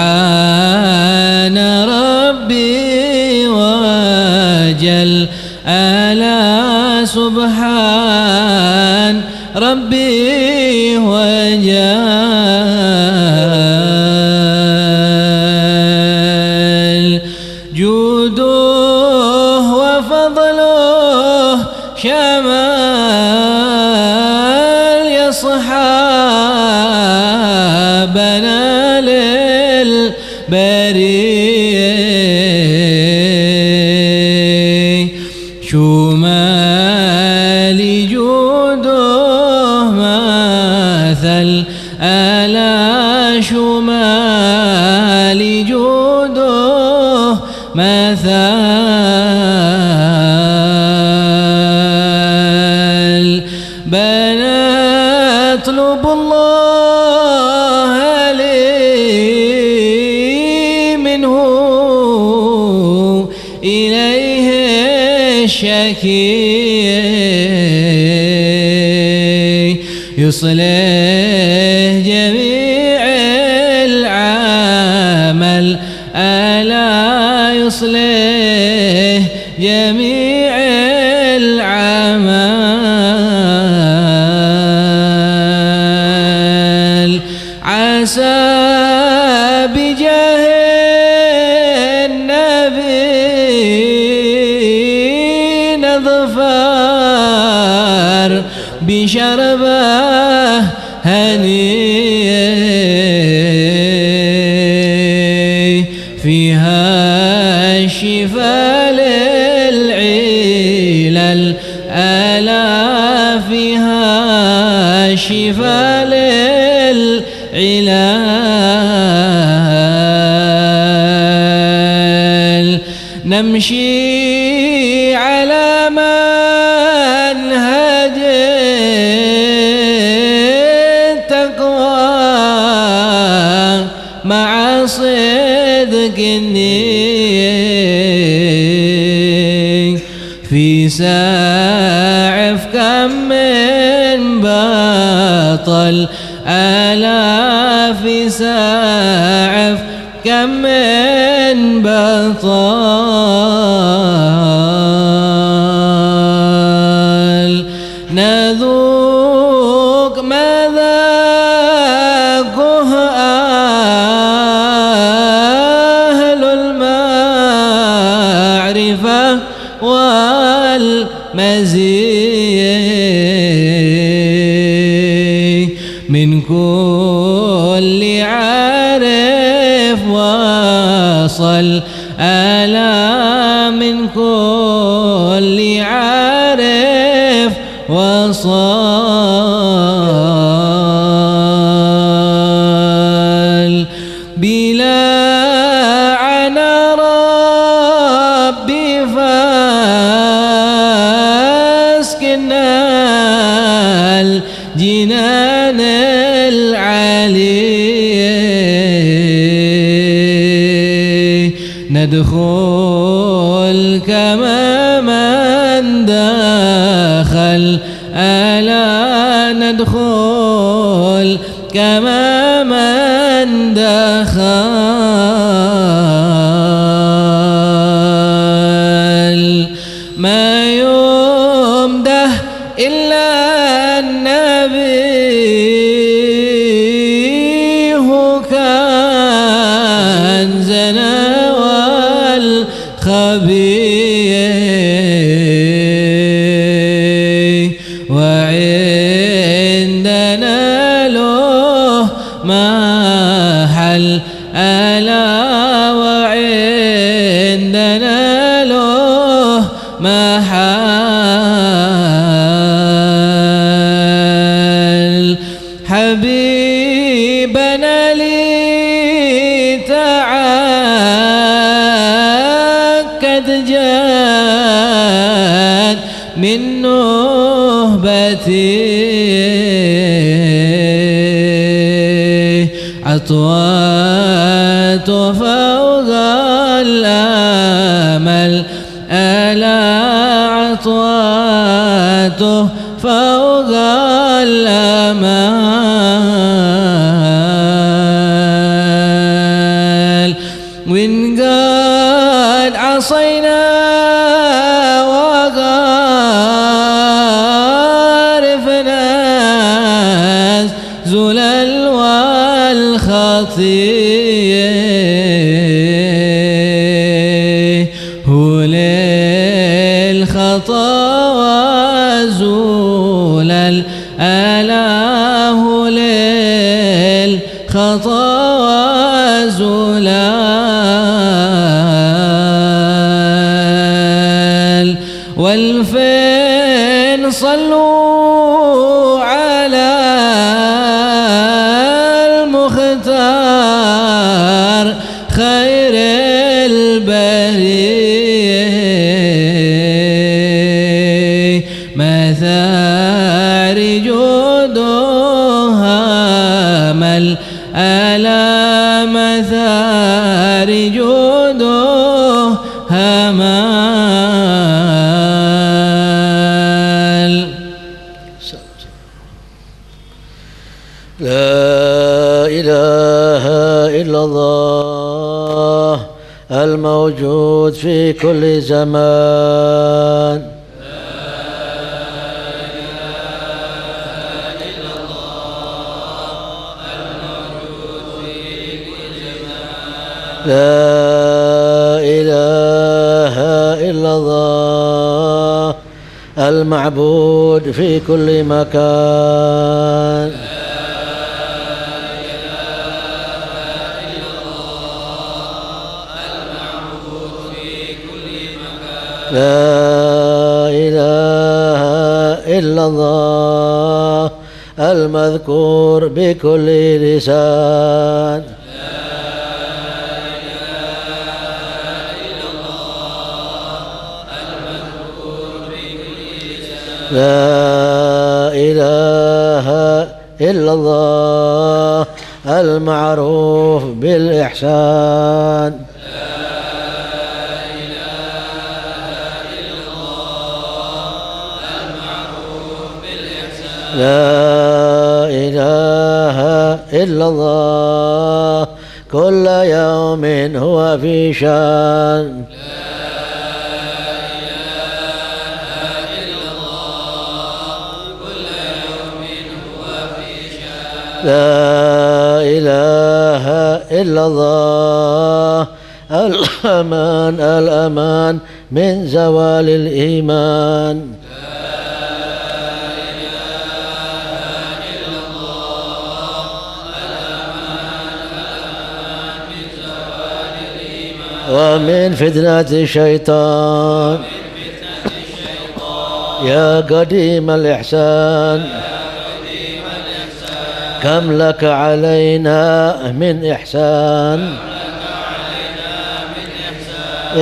ربي وجل ألا سبحان ربي وجل جوده وفضله شمال يصحابنا للبرية شمال جوده مثل ألا شمال جوده مثل بنطلب الله لي منه إليه الشكي يصلح جميع العمل ألا يصلح جميع العمل عسى بجاه النبي نظفر بشربه هني فيها الشفاء للعلل ألا فيها الشفاء للعلل نمشي على منهج التقوى مع صدق النية في ساعف كم من بطل ألا في ساعف كم من بطل نذوق مذاقه أهل المعرفة والمزيد من كل عارف وصل ألا من كل عارف وصل بلا ندخل كما من دخل ألا ندخل كما من دخل ما يمده إلا النبي هو كنزنا والخبير وعندنا له محل ألا وعندنا له محل حبيبنا لي تعاكد جاد من نهبتي عطوات فوق الأمل ألا عطوات فوق الأمل وإن قال عصينا وغارفنا زلل والخطيه هو للخطا وزلل ألا هو للخطا وزلل والفين صلوا على المختار خير البريه مثار جودها مل ألا مثار جودها مال لا إله إلا الله الموجود في كل زمان لا إله إلا الله المعبود في كل مكان لا إله إلا الله المذكور بكل لسان لا إله إلا الله المعروف بالإحسان لا إله إلا الله كل يوم هو في شان لا إله إلا الله الأمان الأمان من زوال الإيمان ومن فتنة الشيطان يا قديم الإحسان كم لك علينا من إحسان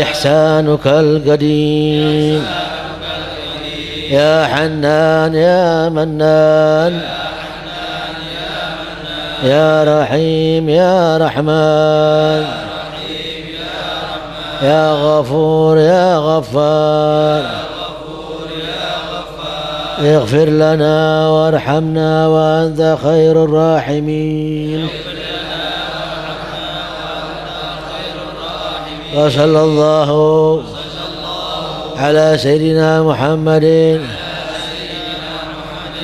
إحسانك القديم يا حنان يا منان يا رحيم يا رحمن يا غفور يا غفار اغفر لنا وارحمنا وأنت خير الراحمين. وصلى الله على سيدنا محمد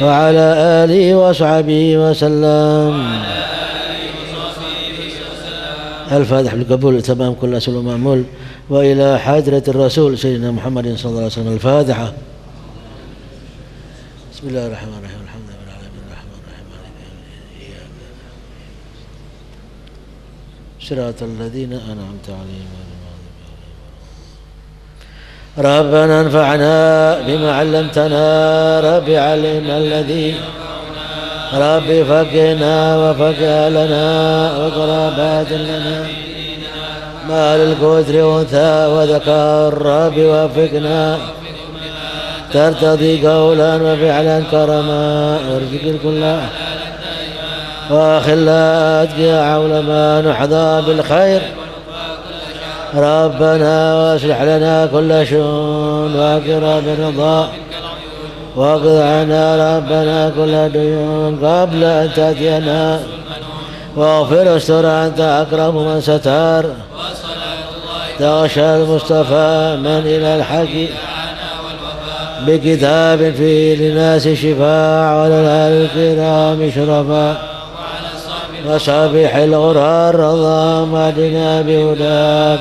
وعلى آله وصحبه وسلم. الفاتح بالقبول تمام كل أسئلة ومعمول وإلى حضرة الرسول سيدنا محمد صلى الله عليه وسلم. الفاتحة. بسم الله الرحمن الرحيم. الحمد لله رب العالمين الرحمن الرحيم مالك يوم الدين صراط الذين أنعمت عليهم. ربنا انفعنا بما علمتنا رب علمنا الذي رب فقنا وفقه لنا وقرابات لنا ما للكثر أنثى وذكر رب وفقنا ترتضي قولا وفعلا كرما وارزق الكل وخلا أتقيا عول ما نحظى بالخير. ربنا واصلح لنا كل شؤون واقر بالرضا واقض عنا ربنا كل ديون قبل أن تأتينا واغفر استر أنت أكرم من ستار. تغشى المصطفى من إلى الحق بكتاب فيه للناس شفاء وعلى الآل الكرام شرفاء وصابح الغرار اللهم اهدنا بهداك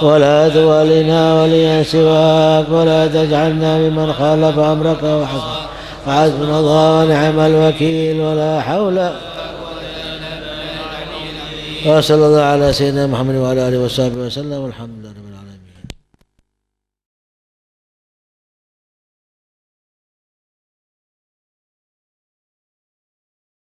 ولا تولنا وليا سواك ولا تجعلنا ممن خالف أمرك وحسبنا الله ونعم الوكيل ولا حول. وصلى الله على سيدنا محمد وعلى آله وصحبه وسلم والحمد لله.